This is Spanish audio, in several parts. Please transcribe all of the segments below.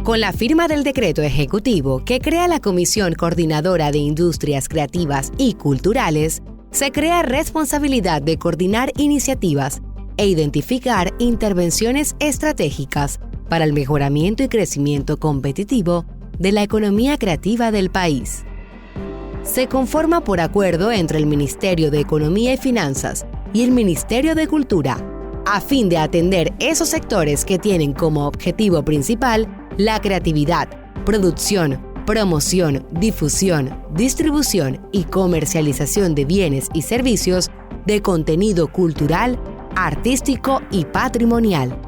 Con la firma del decreto ejecutivo que crea la Comisión Coordinadora de Industrias Creativas y Culturales, se crea responsabilidad de coordinar iniciativas e identificar intervenciones estratégicas para el mejoramiento y crecimiento competitivo de la economía creativa del país. Se conforma por acuerdo entre el Ministerio de Economía y Finanzas y el Ministerio de Cultura, a fin de atender esos sectores que tienen como objetivo principal la creatividad, producción, promoción, difusión, distribución y comercialización de bienes y servicios de contenido cultural, artístico y patrimonial.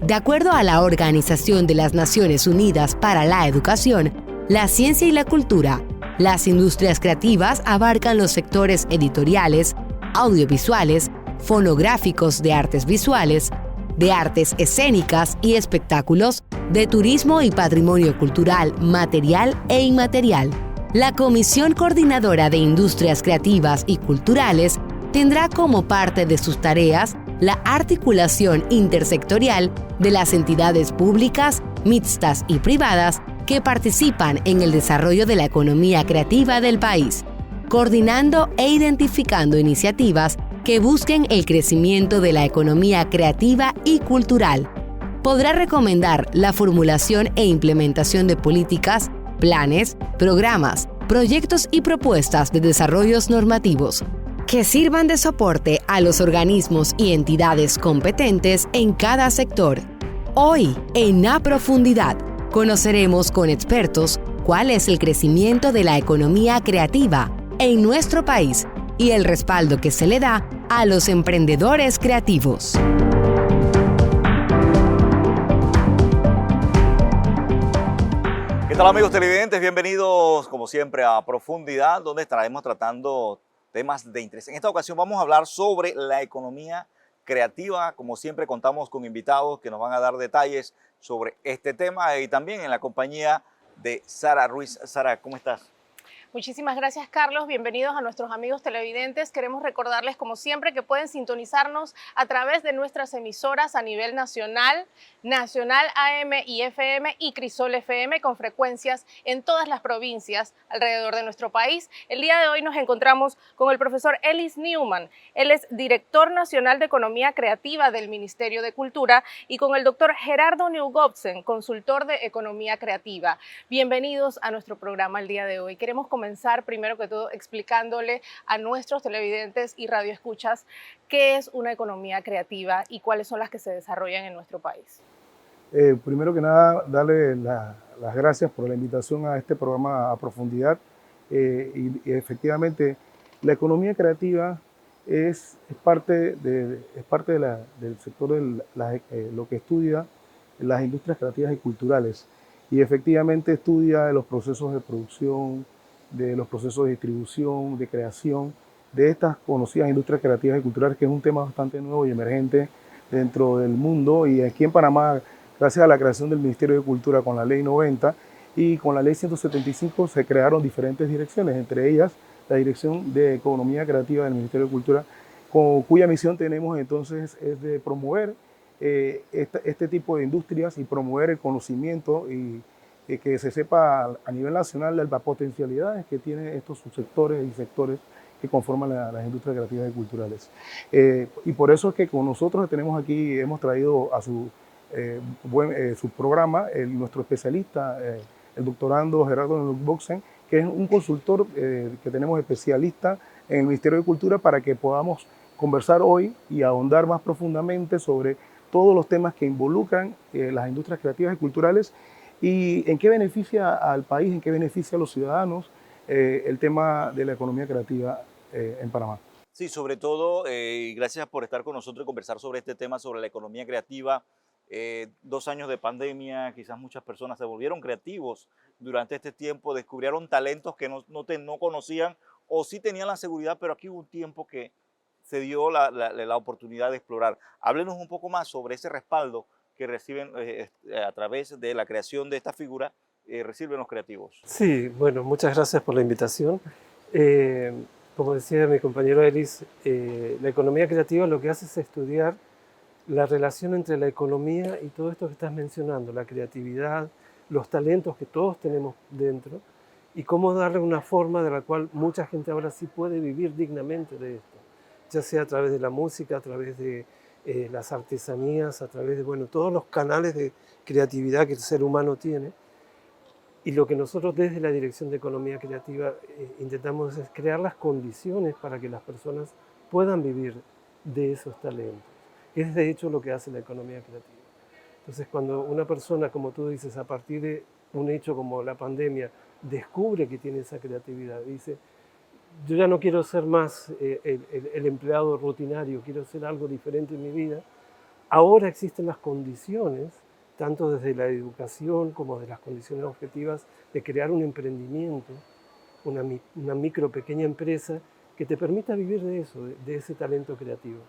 De acuerdo a la Organización de las Naciones Unidas para la Educación, la Ciencia y la Cultura, las industrias creativas abarcan los sectores editoriales, audiovisuales, fonográficos de artes visuales, de artes escénicas y espectáculos, de turismo y patrimonio cultural, material e inmaterial. La Comisión Coordinadora de Industrias Creativas y Culturales tendrá como parte de sus tareas la articulación intersectorial de las entidades públicas, mixtas y privadas que participan en el desarrollo de la economía creativa del país, coordinando e identificando iniciativas que busquen el crecimiento de la economía creativa y cultural. Podrá recomendar la formulación e implementación de políticas, planes, programas, proyectos y propuestas de desarrollos normativos que sirvan de soporte a los organismos y entidades competentes en cada sector. Hoy, en A Profundidad, conoceremos con expertos cuál es el crecimiento de la economía creativa en nuestro país y el respaldo que se le da a los emprendedores creativos. ¿Qué tal, amigos televidentes? Bienvenidos como siempre a Profundidad, donde estaremos tratando temas de interés. En esta ocasión vamos a hablar sobre la economía creativa. Como siempre contamos con invitados que nos van a dar detalles sobre este tema y también en la compañía de Sara Ruiz. Sara, ¿cómo estás? Muchísimas gracias, Carlos. Bienvenidos a nuestros amigos televidentes. Queremos recordarles, como siempre, que pueden sintonizarnos a través de nuestras emisoras a nivel nacional, Nacional AM y FM y Crisol FM, con frecuencias en todas las provincias alrededor de nuestro país. El día de hoy nos encontramos con el profesor Ellis Newman. Él es director nacional de Economía Creativa del Ministerio de Cultura, y con el doctor Gerardo Neugobsen, consultor de Economía Creativa. Bienvenidos a nuestro programa el día de hoy. Queremos comenzar primero que todo explicándole a nuestros televidentes y radioescuchas qué es una economía creativa y cuáles son las que se desarrollan en nuestro país. Primero que nada, darle las gracias por la invitación a este programa a profundidad. Y efectivamente, la economía creativa es parte del sector de lo que estudia las industrias creativas y culturales. Y efectivamente estudia los procesos de producción, de los procesos de distribución, de creación de estas conocidas industrias creativas y culturales, que es un tema bastante nuevo y emergente dentro del mundo. Y aquí en Panamá, gracias a la creación del Ministerio de Cultura con la Ley 90 y con la Ley 175, se crearon diferentes direcciones, entre ellas la Dirección de Economía Creativa del Ministerio de Cultura, cuya misión tenemos entonces es de promover este tipo de industrias y promover el conocimiento y que se sepa a nivel nacional las potencialidades que tienen estos subsectores y sectores que conforman las industrias creativas y culturales. Y por eso es que con nosotros tenemos aquí, hemos traído a su programa nuestro especialista, el doctorando Gerardo Neugobsen, que es un consultor que tenemos especialista en el Ministerio de Cultura, para que podamos conversar hoy y ahondar más profundamente sobre todos los temas que involucran las industrias creativas y culturales y en qué beneficia al país, en qué beneficia a los ciudadanos el tema de la economía creativa en Panamá. Sí, sobre todo, y gracias por estar con nosotros y conversar sobre este tema, sobre la economía creativa. 2 años de pandemia, quizás muchas personas se volvieron creativos durante este tiempo, descubrieron talentos que no conocían o sí tenían la seguridad, pero aquí hubo un tiempo que se dio la oportunidad de explorar. Háblenos un poco más sobre ese respaldo que reciben a través de la creación de esta figura, reciben los creativos. Sí, bueno, muchas gracias por la invitación. Como decía mi compañero Ellis, la economía creativa lo que hace es estudiar la relación entre la economía y todo esto que estás mencionando, la creatividad, los talentos que todos tenemos dentro y cómo darle una forma de la cual mucha gente ahora sí puede vivir dignamente de esto, ya sea a través de la música, a través de las artesanías, a través de todos los canales de creatividad que el ser humano tiene. Y lo que nosotros desde la Dirección de Economía Creativa intentamos es crear las condiciones para que las personas puedan vivir de esos talentos. Es de hecho lo que hace la economía creativa. Entonces, cuando una persona, como tú dices, a partir de un hecho como la pandemia, descubre que tiene esa creatividad, dice, yo ya no quiero ser más el empleado rutinario, quiero hacer algo diferente en mi vida, ahora existen las condiciones, tanto desde la educación como de las condiciones objetivas, de crear un emprendimiento, una micro, pequeña empresa que te permita vivir de eso, de ese talento creativo.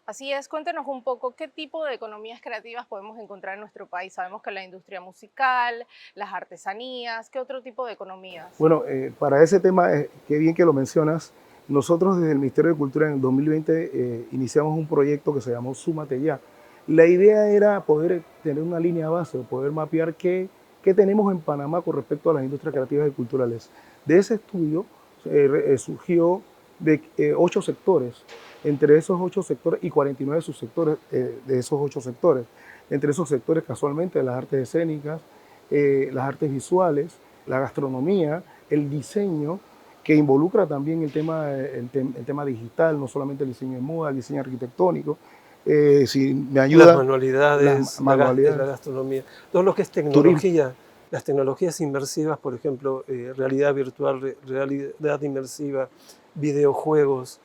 Así es, cuéntenos un poco qué tipo de economías creativas podemos encontrar en nuestro país. Sabemos que la industria musical, las artesanías, ¿qué otro tipo de economías? Bueno, para ese tema, qué bien que lo mencionas. Nosotros desde el Ministerio de Cultura en 2020 iniciamos un proyecto que se llamó Súmate Ya. La idea era poder tener una línea base, poder mapear qué tenemos en Panamá con respecto a las industrias creativas y culturales. De ese estudio surgió de 8 sectores, entre esos 8 sectores y 49 subsectores de esos 8 sectores. Entre esos sectores, casualmente, las artes escénicas, las artes visuales, la gastronomía, el diseño, que involucra también el tema digital, no solamente el diseño de moda, el diseño arquitectónico. Si me ayuda, las manualidades, la gastronomía, todo lo que es tecnología, turismo. Las tecnologías inmersivas, por ejemplo, realidad virtual, realidad inmersiva, videojuegos,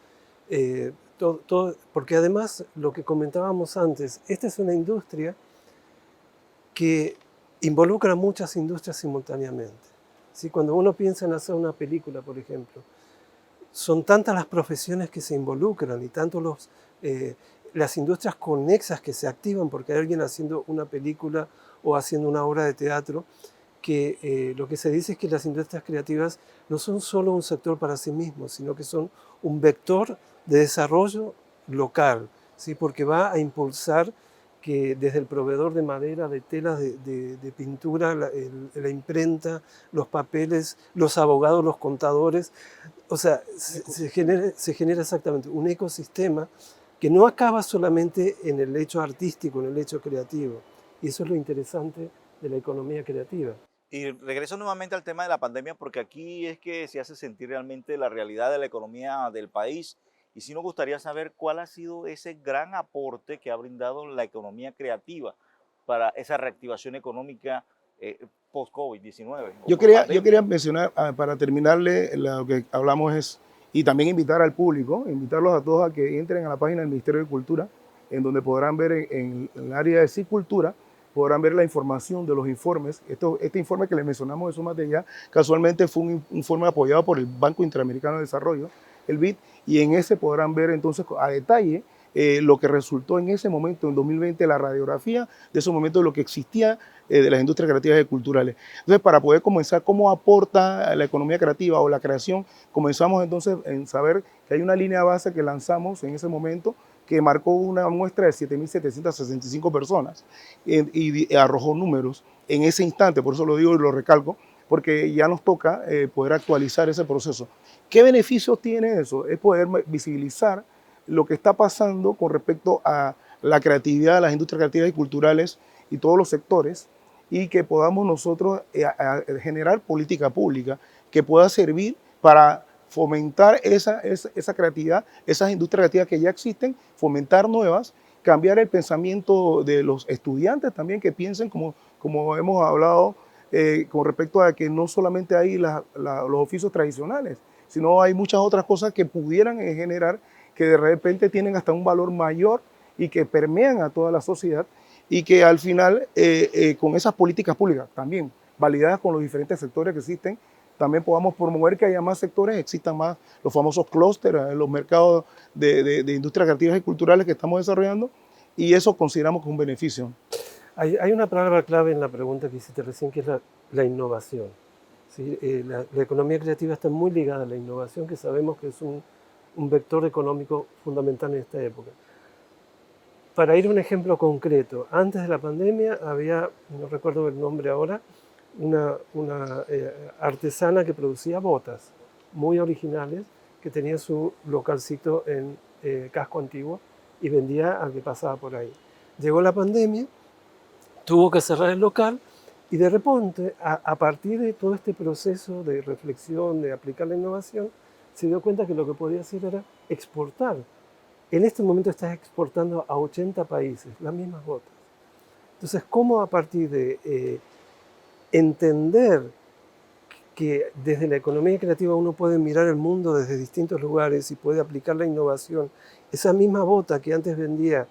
todo, porque además, lo que comentábamos antes, esta es una industria que involucra muchas industrias simultáneamente. ¿Sí? Cuando uno piensa en hacer una película, por ejemplo, son tantas las profesiones que se involucran y tanto las industrias conexas que se activan porque hay alguien haciendo una película o haciendo una obra de teatro, que lo que se dice es que las industrias creativas no son solo un sector para sí mismos, sino que son un vector de desarrollo local, ¿sí? Porque va a impulsar que desde el proveedor de madera, de telas, de pintura, la imprenta, los papeles, los abogados, los contadores, o sea, se genera exactamente un ecosistema que no acaba solamente en el hecho artístico, en el hecho creativo. Y eso es lo interesante de la economía creativa. Y regreso nuevamente al tema de la pandemia porque aquí es que se hace sentir realmente la realidad de la economía del país. Y sí nos gustaría saber cuál ha sido ese gran aporte que ha brindado la economía creativa para esa reactivación económica post-COVID-19. Yo quería mencionar, para terminarle, lo que hablamos y también invitar al público, invitarlos a todos a que entren a la página del Ministerio de Cultura, en donde podrán ver en el área de Cicultura, podrán ver la información de los informes. Este informe que les mencionamos de Súmate Ya, casualmente fue un informe apoyado por el Banco Interamericano de Desarrollo, el BID, y en ese podrán ver entonces a detalle lo que resultó en ese momento, en 2020, la radiografía de ese momento de lo que existía de las industrias creativas y culturales. Entonces, para poder comenzar cómo aporta la economía creativa o la creación, comenzamos entonces en saber que hay una línea base que lanzamos en ese momento que marcó una muestra de 7.765 personas y arrojó números en ese instante, por eso lo digo y lo recalco, porque ya nos toca poder actualizar ese proceso. ¿Qué beneficios tiene eso? Es poder visibilizar lo que está pasando con respecto a la creatividad, las industrias creativas y culturales y todos los sectores, y que podamos nosotros generar política pública que pueda servir para fomentar esa creatividad, esas industrias creativas que ya existen, fomentar nuevas, cambiar el pensamiento de los estudiantes también, que piensen como hemos hablado con respecto a que no solamente hay los oficios tradicionales, sino hay muchas otras cosas que pudieran generar que de repente tienen hasta un valor mayor y que permean a toda la sociedad y que al final con esas políticas públicas también validadas con los diferentes sectores que existen, también podamos promover que haya más sectores, existan más los famosos clústeres, los mercados de industrias creativas y culturales que estamos desarrollando, y eso consideramos que es un beneficio. Hay una palabra clave en la pregunta que hiciste recién, que es la innovación. ¿Sí? La economía creativa está muy ligada a la innovación, que sabemos que es un vector económico fundamental en esta época. Para ir a un ejemplo concreto, antes de la pandemia había, no recuerdo el nombre ahora, una artesana que producía botas muy originales, que tenía su localcito en Casco Antiguo y vendía al que pasaba por ahí. Llegó la pandemia, tuvo que cerrar el local y de repente, a partir de todo este proceso de reflexión, de aplicar la innovación, se dio cuenta que lo que podía hacer era exportar. En este momento está exportando a 80 países las mismas botas. Entonces, ¿cómo a partir de entender que desde la economía creativa uno puede mirar el mundo desde distintos lugares y puede aplicar la innovación? Esa misma bota que antes vendía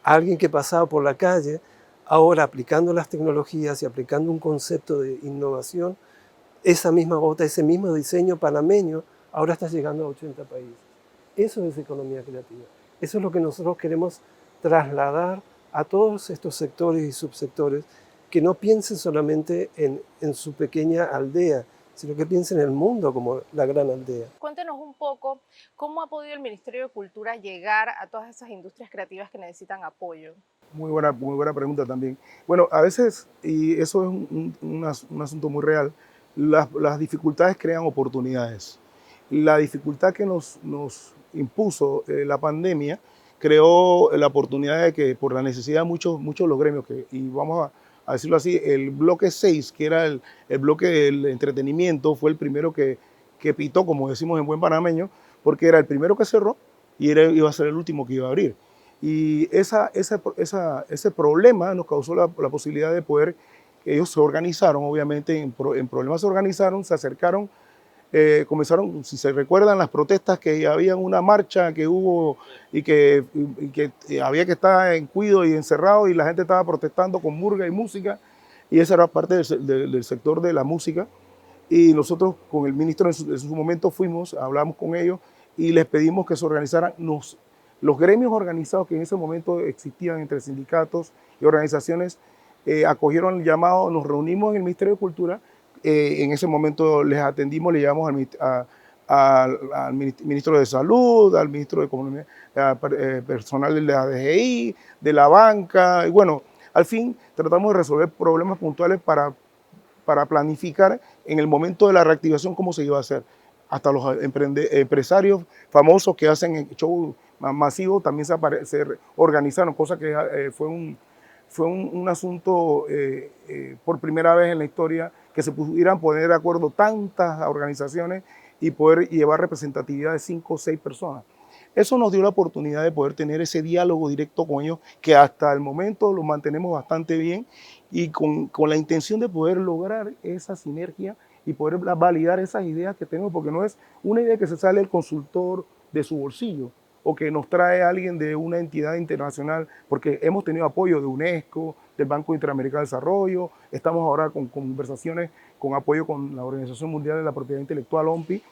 a alguien que pasaba por la calle, ahora aplicando las tecnologías y aplicando un concepto de innovación, esa misma bota, ese mismo diseño panameño, ahora está llegando a 80 países. Eso es economía creativa. Eso es lo que nosotros queremos trasladar a todos estos sectores y subsectores, que no piensen solamente en su pequeña aldea, sino que piensen en el mundo como la gran aldea. Cuéntenos un poco cómo ha podido el Ministerio de Cultura llegar a todas esas industrias creativas que necesitan apoyo. Muy buena pregunta también. Bueno, a veces, y eso es un asunto muy real, las dificultades crean oportunidades. La dificultad que nos impuso la pandemia creó la oportunidad de que, por la necesidad de muchos los gremios, y vamos a decirlo así, el bloque 6, que era el bloque del entretenimiento, fue el primero que pitó, como decimos en buen panameño, porque era el primero que cerró y iba a ser el último que iba a abrir. Y ese problema nos causó la posibilidad de poder, ellos se organizaron, obviamente, en problemas se organizaron, se acercaron, comenzaron, si se recuerdan, las protestas, que había una marcha que hubo y que había que estar en cuido y encerrado, y la gente estaba protestando con murga y música, y esa era parte del sector de la música. Y nosotros con el ministro en su momento fuimos, hablamos con ellos y les pedimos que se organizaran los gremios organizados que en ese momento existían entre sindicatos y organizaciones. Acogieron el llamado, nos reunimos en el Ministerio de Cultura. En ese momento les atendimos, le llamamos al ministro de Salud, al ministro de Economía, personal de la DGI, de la banca, y bueno, al fin tratamos de resolver problemas puntuales para planificar en el momento de la reactivación cómo se iba a hacer. Hasta los empresarios famosos que hacen show masivos también se organizaron, cosa que fue un asunto por primera vez en la historia, que se pudieran poner de acuerdo tantas organizaciones y poder llevar representatividad de 5 o 6 personas. Eso nos dio la oportunidad de poder tener ese diálogo directo con ellos, que hasta el momento lo mantenemos bastante bien, y con la intención de poder lograr esa sinergia y poder validar esas ideas que tenemos, porque no es una idea que se sale el consultor de su bolsillo o que nos trae alguien de una entidad internacional, porque hemos tenido apoyo de UNESCO, del Banco Interamericano de Desarrollo, estamos ahora con conversaciones con apoyo con la Organización Mundial de la Propiedad Intelectual, OMPI,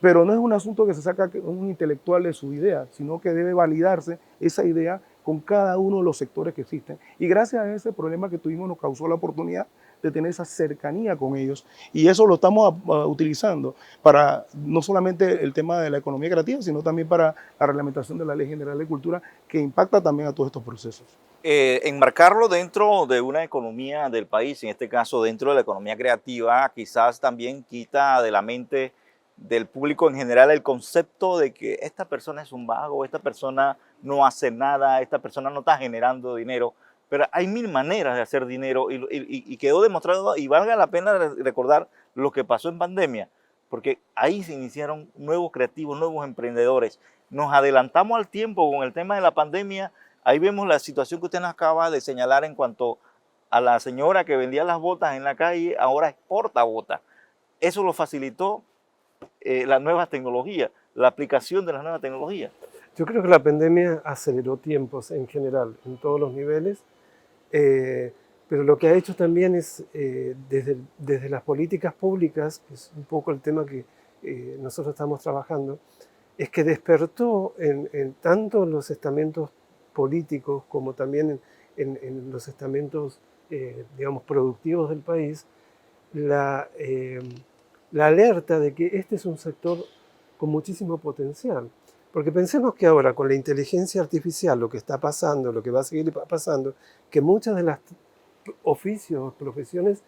pero no es un asunto que se saca un intelectual de su idea, sino que debe validarse esa idea con cada uno de los sectores que existen. Y gracias a ese problema que tuvimos nos causó la oportunidad de tener esa cercanía con ellos, y eso lo estamos utilizando para no solamente el tema de la economía creativa, sino también para la reglamentación de la Ley General de Cultura, que impacta también a todos estos procesos. Enmarcarlo dentro de una economía del país, en este caso dentro de la economía creativa, quizás también quita de la mente del público en general el concepto de que esta persona es un vago, esta persona no hace nada, esta persona no está generando dinero. Pero hay mil maneras de hacer dinero, y quedó demostrado, y valga la pena recordar lo que pasó en pandemia, porque ahí se iniciaron nuevos creativos, nuevos emprendedores. Nos adelantamos al tiempo con el tema de la pandemia. Ahí vemos la situación que usted nos acaba de señalar en cuanto a la señora que vendía las botas en la calle, ahora exporta botas. Eso lo facilitó las nuevas tecnologías, la aplicación de las nuevas tecnologías. Yo creo que la pandemia aceleró tiempos en general, en todos los niveles, pero lo que ha hecho también es, desde las políticas públicas, que es un poco el tema que nosotros estamos trabajando, es que despertó tanto en los estamentos políticos como también en los estamentos, digamos, productivos del país, la alerta de que este es un sector con muchísimo potencial. Porque pensemos que ahora con la inteligencia artificial, lo que está pasando, lo que va a seguir pasando, que muchas de las oficios, profesiones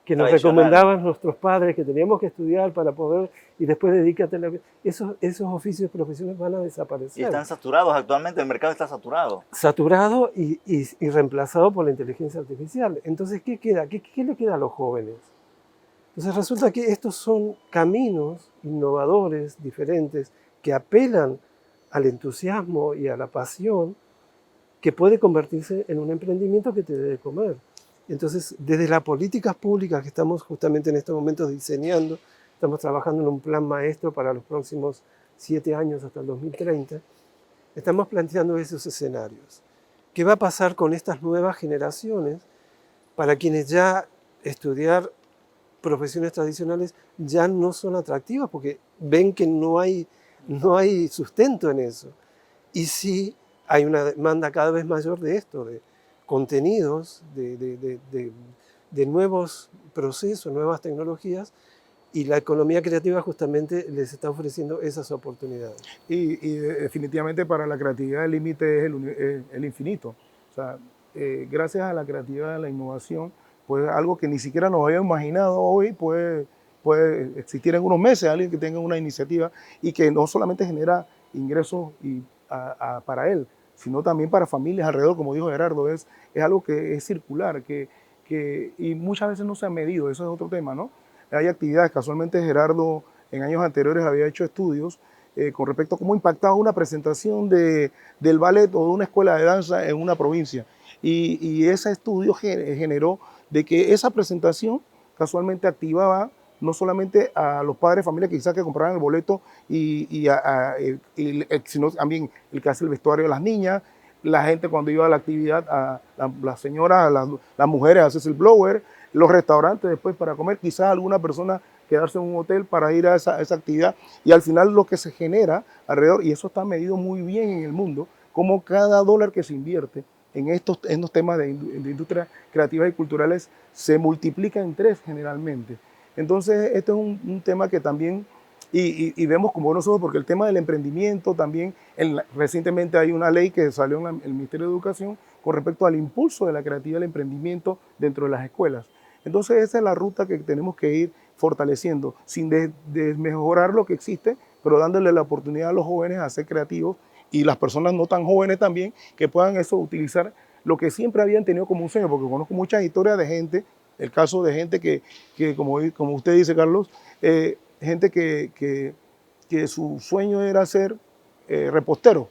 que nos recomendaban nuestros padres, que teníamos que estudiar para poder, y después dedícate a la... Esos oficios profesionales van a desaparecer. Y están saturados actualmente, el mercado está saturado. Saturado y reemplazado por la inteligencia artificial. Entonces, ¿qué queda? ¿Qué le queda a los jóvenes? Entonces resulta que estos son caminos innovadores, diferentes, que apelan al entusiasmo y a la pasión, que puede convertirse en un emprendimiento que te dé de comer. Entonces, desde las políticas públicas que estamos justamente en estos momentos diseñando, estamos trabajando en un plan maestro para los próximos 7 años hasta el 2030, estamos planteando esos escenarios. ¿Qué va a pasar con estas nuevas generaciones para quienes ya estudiar profesiones tradicionales ya no son atractivas porque ven que no hay sustento en eso? Y sí hay una demanda cada vez mayor de esto, de contenidos, de nuevos procesos, nuevas tecnologías, y la economía creativa justamente les está ofreciendo esas oportunidades. Y definitivamente para la creatividad el límite es el infinito. O sea, gracias a la creatividad, a la innovación, pues algo que ni siquiera nos había imaginado hoy puede existir en unos meses, alguien que tenga una iniciativa y que no solamente genera ingresos para él, sino también para familias alrededor, como dijo Gerardo, es algo que es circular, y muchas veces no se ha medido, eso es otro tema, ¿no? Hay actividades, casualmente Gerardo en años anteriores había hecho estudios con respecto a cómo impactaba una presentación del ballet o de una escuela de danza en una provincia, y ese estudio generó de que esa presentación casualmente activaba no solamente a los padres de familia que quizás que compraran el boleto, sino también el que hace el vestuario de las niñas, la gente cuando iba a la actividad, a las señoras, las mujeres a hacerse el blower, los restaurantes después para comer, quizás alguna persona quedarse en un hotel para ir a esa actividad, y al final lo que se genera alrededor, y eso está medido muy bien en el mundo, como cada dólar que se invierte en estos temas de industrias creativas y culturales se multiplica en 3 generalmente. Entonces, este es un tema que también, y vemos con buenos ojos, porque el tema del emprendimiento también, recientemente hay una ley que salió en el Ministerio de Educación con respecto al impulso de la creatividad y el emprendimiento dentro de las escuelas. Entonces, esa es la ruta que tenemos que ir fortaleciendo, sin desmejorar lo que existe, pero dándole la oportunidad a los jóvenes a ser creativos, y las personas no tan jóvenes también, que puedan utilizar lo que siempre habían tenido como un sueño, porque conozco muchas historias de gente, el caso de gente que como usted dice, Carlos, gente que su sueño era ser repostero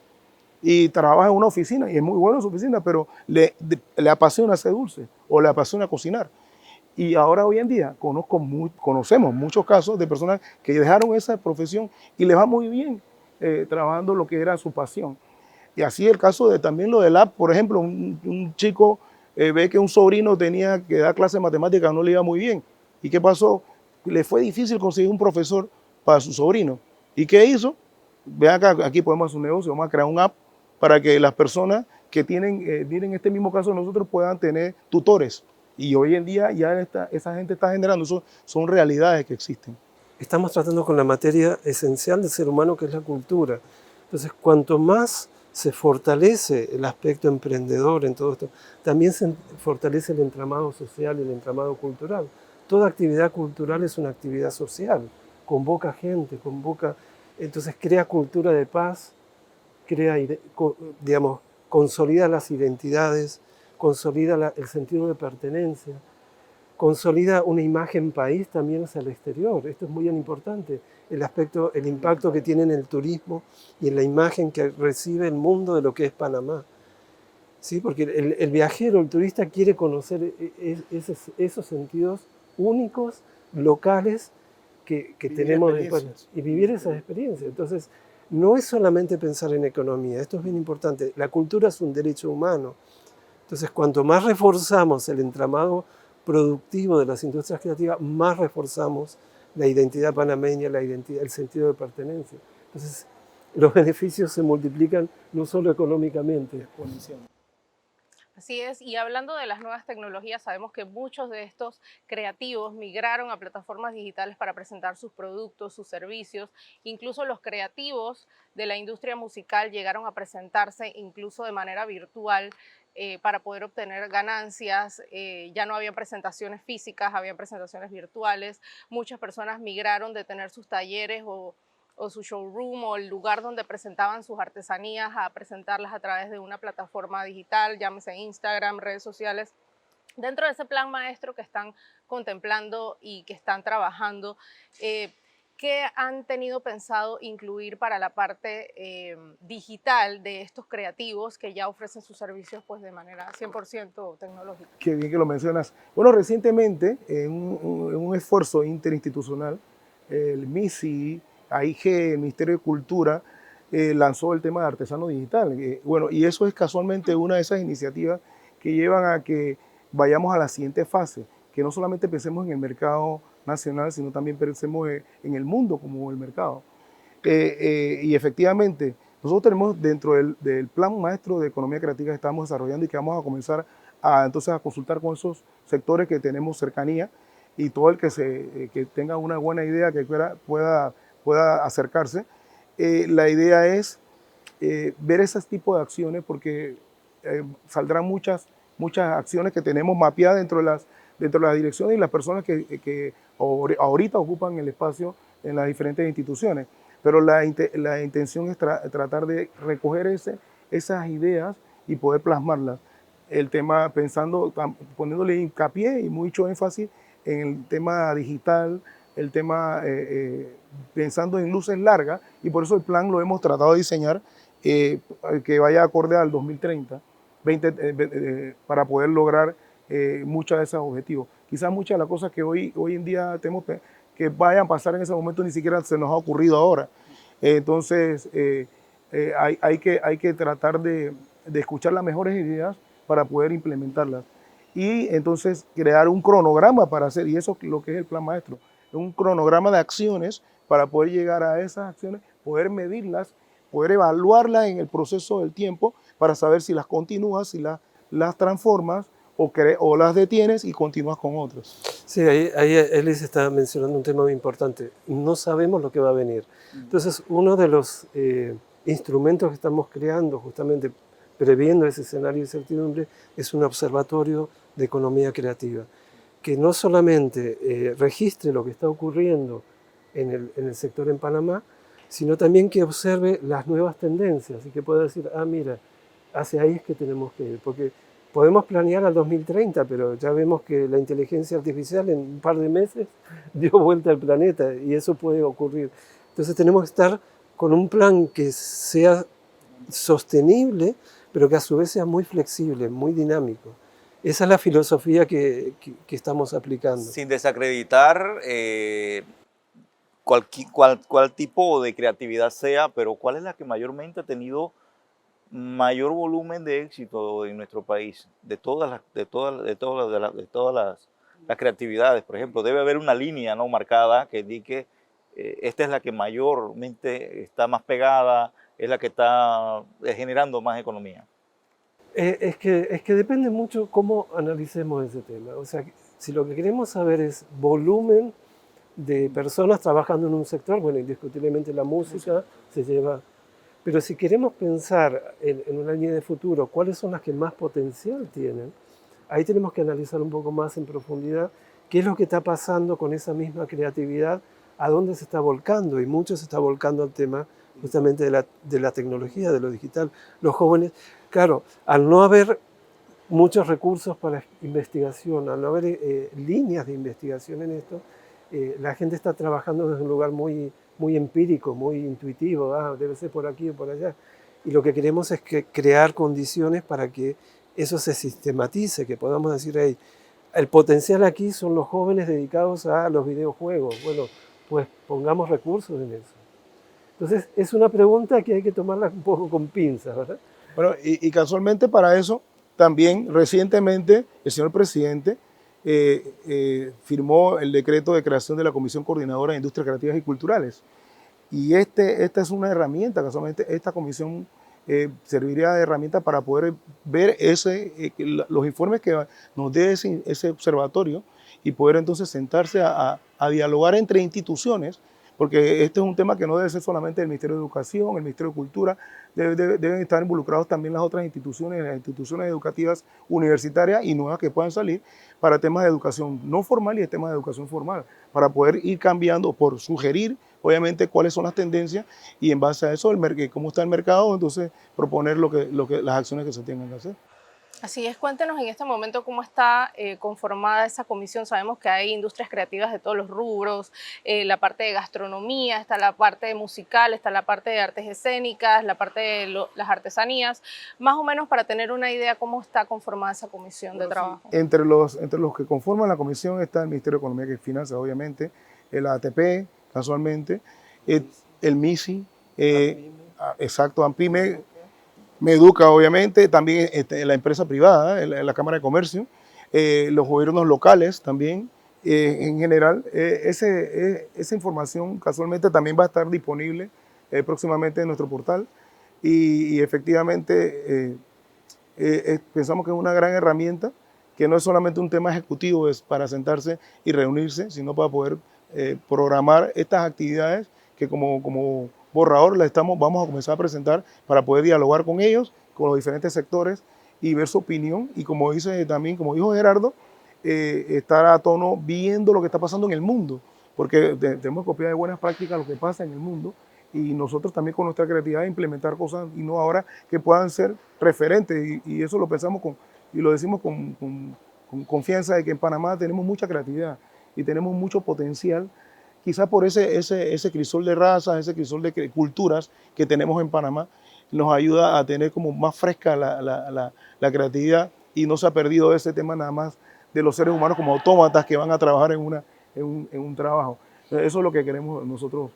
y trabaja en una oficina, y es muy bueno su oficina, pero le apasiona hacer dulce o le apasiona cocinar. Y ahora hoy en día conocemos muchos casos de personas que dejaron esa profesión y les va muy bien trabajando lo que era su pasión. Y así el caso de también lo del app, por ejemplo, un chico ve que un sobrino tenía que dar clase de matemáticas, no le iba muy bien. ¿Y qué pasó? Le fue difícil conseguir un profesor para su sobrino. ¿Y qué hizo? Vean acá, aquí podemos hacer un negocio, vamos a crear un app para que las personas que tienen este mismo caso de nosotros puedan tener tutores. Y hoy en día ya esa gente está generando, son realidades que existen. Estamos tratando con la materia esencial del ser humano, que es la cultura. Entonces, cuanto más se fortalece el aspecto emprendedor en todo esto, también se fortalece el entramado social y el entramado cultural. Toda actividad cultural es una actividad social, convoca gente, entonces crea cultura de paz, consolida las identidades, consolida el sentido de pertenencia, consolida una imagen país también hacia el exterior. Esto es muy importante, el impacto que tiene en el turismo y en la imagen que recibe el mundo de lo que es Panamá. ¿Sí? Porque el viajero, el turista quiere conocer esos sentidos únicos, locales, que tenemos y vivir esas experiencias. Entonces, no es solamente pensar en economía, esto es bien importante. La cultura es un derecho humano. Entonces, cuanto más reforzamos el entramado productivo de las industrias creativas, más reforzamos la identidad panameña, el sentido de pertenencia. Entonces, los beneficios se multiplican no solo económicamente, exponencialmente. Así es, y hablando de las nuevas tecnologías, sabemos que muchos de estos creativos migraron a plataformas digitales para presentar sus productos, sus servicios. Incluso los creativos de la industria musical llegaron a presentarse incluso de manera virtual. para poder obtener ganancias. Ya no había presentaciones físicas, había presentaciones virtuales. Muchas personas migraron de tener sus talleres o su showroom o el lugar donde presentaban sus artesanías a presentarlas a través de una plataforma digital, llámese Instagram, redes sociales. Dentro de ese plan maestro que están contemplando y que están trabajando, ¿qué han tenido pensado incluir para la parte digital de estos creativos que ya ofrecen sus servicios pues, de manera 100% tecnológica? Qué bien que lo mencionas. Bueno, recientemente, en un esfuerzo interinstitucional, el MISI, AIG, el Ministerio de Cultura, lanzó el tema de artesano digital. Bueno, y eso es casualmente una de esas iniciativas que llevan a que vayamos a la siguiente fase, que no solamente pensemos en el mercado nacional, sino también pensemos en el mundo como el mercado. Y efectivamente, nosotros tenemos dentro del plan maestro de economía creativa que estamos desarrollando y que vamos a comenzar entonces a consultar con esos sectores que tenemos cercanía y todo el que tenga una buena idea que pueda acercarse. La idea es ver ese tipo de acciones porque saldrán muchas acciones que tenemos mapeadas dentro de las direcciones y las personas que ahorita ocupan el espacio en las diferentes instituciones. Pero la intención es tratar de recoger esas ideas y poder plasmarlas. El tema poniéndole hincapié y mucho énfasis en el tema digital, el tema pensando en luces largas, y por eso el plan lo hemos tratado de diseñar que vaya acorde al 2030, para poder lograr muchos de esos objetivos. Quizás muchas de las cosas que hoy en día tenemos que vayan a pasar en ese momento ni siquiera se nos ha ocurrido ahora. Entonces hay que tratar de escuchar las mejores ideas para poder implementarlas y entonces crear un cronograma para hacer, y eso es lo que es el plan maestro, un cronograma de acciones para poder llegar a esas acciones, poder medirlas, poder evaluarlas en el proceso del tiempo para saber si las continúas, si las transformas o las detienes y continúas con otras. Sí, ahí Elis está mencionando un tema muy importante. No sabemos lo que va a venir. Entonces, uno de los instrumentos que estamos creando, justamente previendo ese escenario de incertidumbre, es un observatorio de economía creativa, que no solamente registre lo que está ocurriendo en el sector en Panamá, sino también que observe las nuevas tendencias y que pueda decir, mira, hacia ahí es que tenemos que ir, porque podemos planear al 2030, pero ya vemos que la inteligencia artificial en un par de meses dio vuelta al planeta y eso puede ocurrir. Entonces tenemos que estar con un plan que sea sostenible, pero que a su vez sea muy flexible, muy dinámico. Esa es la filosofía que estamos aplicando. Sin desacreditar cuál tipo de creatividad sea, pero ¿cuál es la que mayormente ha tenido mayor volumen de éxito en nuestro país? De todas las creatividades, por ejemplo, debe haber una línea no marcada que indique esta es la que mayormente está más pegada, es la que está generando más economía. Es que depende mucho cómo analicemos ese tema. O sea, si lo que queremos saber es volumen de personas trabajando en un sector, bueno, indiscutiblemente la música se lleva. Pero si queremos pensar en una línea de futuro, cuáles son las que más potencial tienen, ahí tenemos que analizar un poco más en profundidad qué es lo que está pasando con esa misma creatividad, a dónde se está volcando, y mucho se está volcando al tema justamente de la tecnología, de lo digital. Los jóvenes, claro, al no haber muchos recursos para investigación, al no haber líneas de investigación en esto, la gente está trabajando desde un lugar muy empírico, muy intuitivo, debe ser por aquí o por allá. Y lo que queremos es crear condiciones para que eso se sistematice, que podamos decir, hey, el potencial aquí son los jóvenes dedicados a los videojuegos. Bueno, pues pongamos recursos en eso. Entonces, es una pregunta que hay que tomarla un poco con pinzas, ¿verdad? Bueno, y casualmente para eso, también recientemente el señor presidente firmó el decreto de creación de la Comisión Coordinadora de Industrias Creativas y Culturales. Y esta es una herramienta, casualmente esta comisión serviría de herramienta para poder ver los informes que nos dé ese observatorio y poder entonces sentarse a dialogar entre instituciones porque este es un tema que no debe ser solamente el Ministerio de Educación, el Ministerio de Cultura, deben estar involucrados también las otras instituciones, las instituciones educativas universitarias y nuevas que puedan salir para temas de educación no formal y temas de educación formal, para poder ir cambiando, por sugerir, obviamente, cuáles son las tendencias y en base a eso, cómo está el mercado, entonces proponer las acciones que se tengan que hacer. Así es, cuéntenos en este momento cómo está conformada esa comisión. Sabemos que hay industrias creativas de todos los rubros, la parte de gastronomía, está la parte musical, está la parte de artes escénicas, la parte de las artesanías, más o menos para tener una idea cómo está conformada esa comisión de trabajo. Sí. Entre los que conforman la comisión está el Ministerio de Economía y Finanzas, obviamente, el ATP, casualmente, el MISI, exacto, AMPIME, Meduca, obviamente, también la empresa privada, la Cámara de Comercio, los gobiernos locales también, en general. Esa información casualmente también va a estar disponible próximamente en nuestro portal y efectivamente pensamos que es una gran herramienta, que no es solamente un tema ejecutivo, es para sentarse y reunirse, sino para poder programar estas actividades que como borrador vamos a comenzar a presentar para poder dialogar con ellos, con los diferentes sectores y ver su opinión y como dijo Gerardo, estar a tono viendo lo que está pasando en el mundo, porque tenemos que copiar de buenas prácticas lo que pasa en el mundo y nosotros también con nuestra creatividad implementar cosas innovadoras que puedan ser referentes y eso lo pensamos y lo decimos con confianza de que en Panamá tenemos mucha creatividad y tenemos mucho potencial. Quizás por ese crisol de razas, ese crisol de culturas que tenemos en Panamá, nos ayuda a tener como más fresca la creatividad y no se ha perdido ese tema nada más de los seres humanos como autómatas que van a trabajar en un trabajo. Eso es lo que queremos nosotros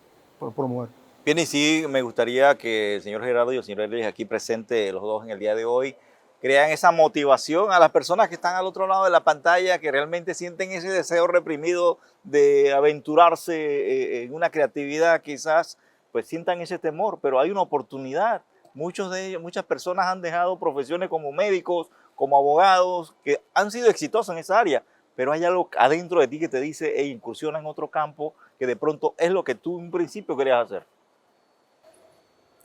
promover. Bien, y sí, me gustaría que el señor Gerardo y el señor Elvis aquí presentes, los dos en el día de hoy, crean esa motivación a las personas que están al otro lado de la pantalla, que realmente sienten ese deseo reprimido de aventurarse en una creatividad, quizás pues sientan ese temor, pero hay una oportunidad. Muchas personas han dejado profesiones como médicos, como abogados, que han sido exitosos en esa área, pero hay algo adentro de ti que te dice, incursiona en otro campo, que de pronto es lo que tú en principio querías hacer.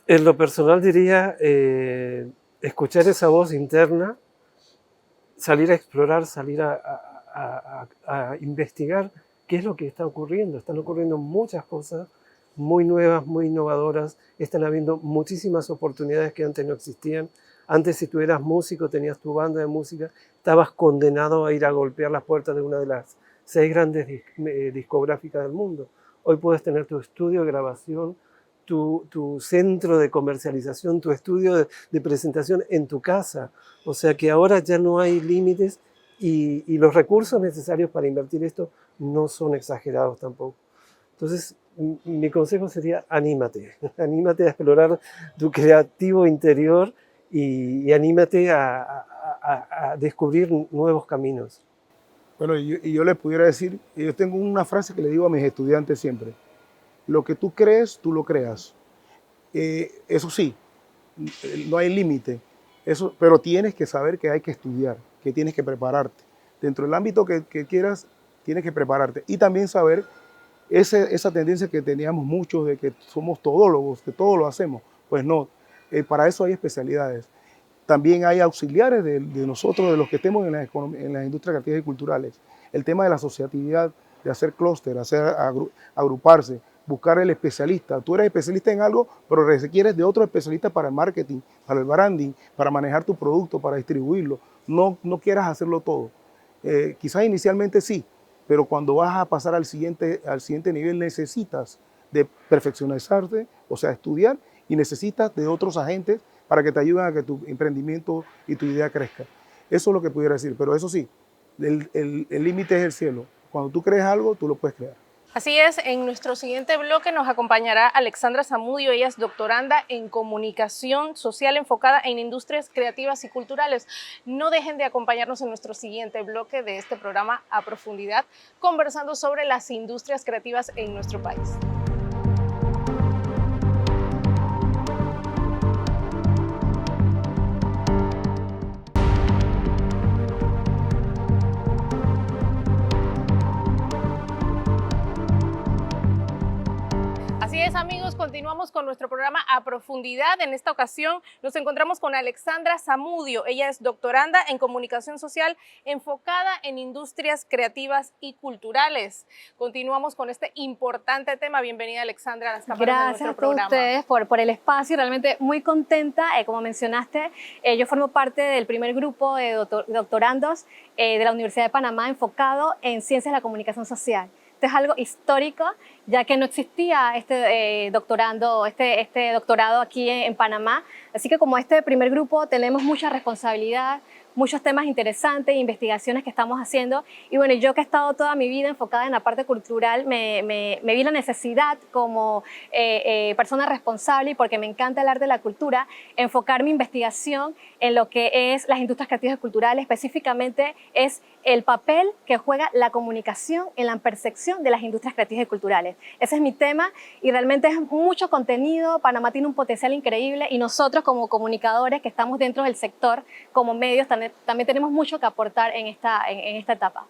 En lo personal diría, escuchar esa voz interna, salir a explorar, salir a investigar qué es lo que está ocurriendo. Están ocurriendo muchas cosas muy nuevas, muy innovadoras. Están habiendo muchísimas oportunidades que antes no existían. Antes, si tú eras músico, tenías tu banda de música, estabas condenado a ir a golpear las puertas de una de las 6 grandes discográficas del mundo. Hoy puedes tener tu estudio de grabación, tu centro de comercialización, tu estudio de presentación en tu casa. O sea que ahora ya no hay límites y los recursos necesarios para invertir esto no son exagerados tampoco. Entonces, mi consejo sería anímate. Anímate a explorar tu creativo interior y anímate a descubrir nuevos caminos. Bueno, y yo les pudiera decir, yo tengo una frase que le digo a mis estudiantes siempre. Lo que tú crees, tú lo creas. Eso sí, no hay límite, pero tienes que saber que hay que estudiar, que tienes que prepararte. Dentro del ámbito que quieras, tienes que prepararte. Y también saber esa tendencia que teníamos muchos de que somos todólogos, que todo lo hacemos. Pues no, para eso hay especialidades. También hay auxiliares de nosotros, de los que estemos en las industrias creativas y culturales. El tema de la asociatividad, de hacer clúster, agruparse, buscar el especialista. Tú eres especialista en algo, pero requieres de otro especialista para el marketing, para el branding, para manejar tu producto, para distribuirlo. No quieras hacerlo todo. Quizás inicialmente sí, pero cuando vas a pasar al siguiente nivel necesitas de perfeccionarte, o sea, estudiar, y necesitas de otros agentes para que te ayuden a que tu emprendimiento y tu idea crezca. Eso es lo que pudiera decir, pero eso sí, el límite es el cielo. Cuando tú crees algo, tú lo puedes crear. Así es, en nuestro siguiente bloque nos acompañará Alexandra Zamudio. Ella es doctoranda en comunicación social enfocada en industrias creativas y culturales. No dejen de acompañarnos en nuestro siguiente bloque de este programa A Profundidad, conversando sobre las industrias creativas en nuestro país. Así es, amigos, continuamos con nuestro programa A Profundidad. En esta ocasión nos encontramos con Alexandra Zamudio. Ella es doctoranda en comunicación social enfocada en industrias creativas y culturales. Continuamos con este importante tema. Bienvenida, Alexandra, a las cámaras de nuestro programa. Gracias a ustedes por el espacio. Realmente muy contenta. Como mencionaste, yo formo parte del primer grupo de doctorandos de la Universidad de Panamá enfocado en ciencias de la comunicación social. Esto es algo histórico, ya que no existía este doctorado aquí en Panamá. Así que como este primer grupo tenemos mucha responsabilidad, muchos temas interesantes, investigaciones que estamos haciendo. Y bueno, yo que he estado toda mi vida enfocada en la parte cultural, me vi la necesidad como persona responsable, y porque me encanta el arte de la cultura, enfocar mi investigación en lo que es las industrias creativas y culturales. Específicamente es el papel que juega la comunicación en la percepción de las industrias creativas y culturales. Ese es mi tema y realmente es mucho contenido. Panamá tiene un potencial increíble y nosotros como comunicadores que estamos dentro del sector, como medios, también tenemos mucho que aportar en esta etapa.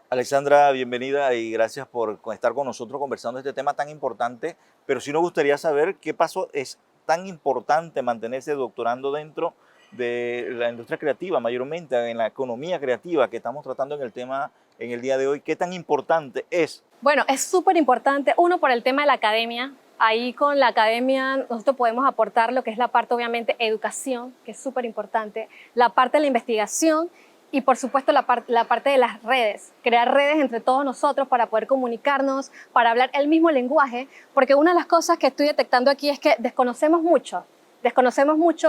Alexandra, bienvenida y gracias por estar con nosotros conversando este tema tan importante, pero sí nos gustaría saber qué pasó, es tan importante mantenerse doctorando dentro de la industria creativa, mayormente en la economía creativa que estamos tratando en el tema en el día de hoy. ¿Qué tan importante es? Bueno, es súper importante, uno, por el tema de la academia. Ahí con la academia nosotros podemos aportar lo que es la parte, obviamente, educación, que es súper importante, la parte de la investigación y, por supuesto, la parte de las redes, crear redes entre todos nosotros para poder comunicarnos, para hablar el mismo lenguaje, porque una de las cosas que estoy detectando aquí es que desconocemos mucho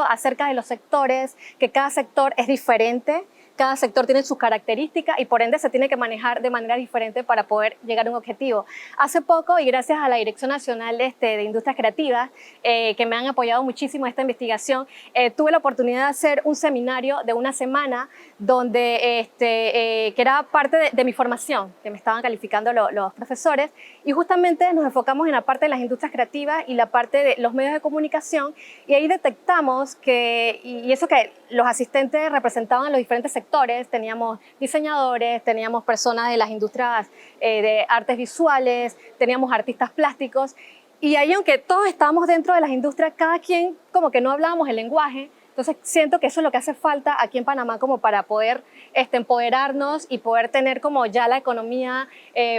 acerca de los sectores, que cada sector es diferente, cada sector tiene sus características y por ende se tiene que manejar de manera diferente para poder llegar a un objetivo. Hace poco, y gracias a la Dirección Nacional de Industrias Creativas, que me han apoyado muchísimo en esta investigación, tuve la oportunidad de hacer un seminario de una semana donde, que era parte de mi formación, que me estaban calificando los profesores, y justamente nos enfocamos en la parte de las industrias creativas y la parte de los medios de comunicación, y ahí detectamos que, y eso que los asistentes representaban a los diferentes sectores, teníamos diseñadores, teníamos personas de las industrias de artes visuales, teníamos artistas plásticos, y ahí, aunque todos estábamos dentro de las industrias, cada quien como que no hablábamos el lenguaje. Entonces siento que eso es lo que hace falta aquí en Panamá como para poder empoderarnos y poder tener como ya la economía,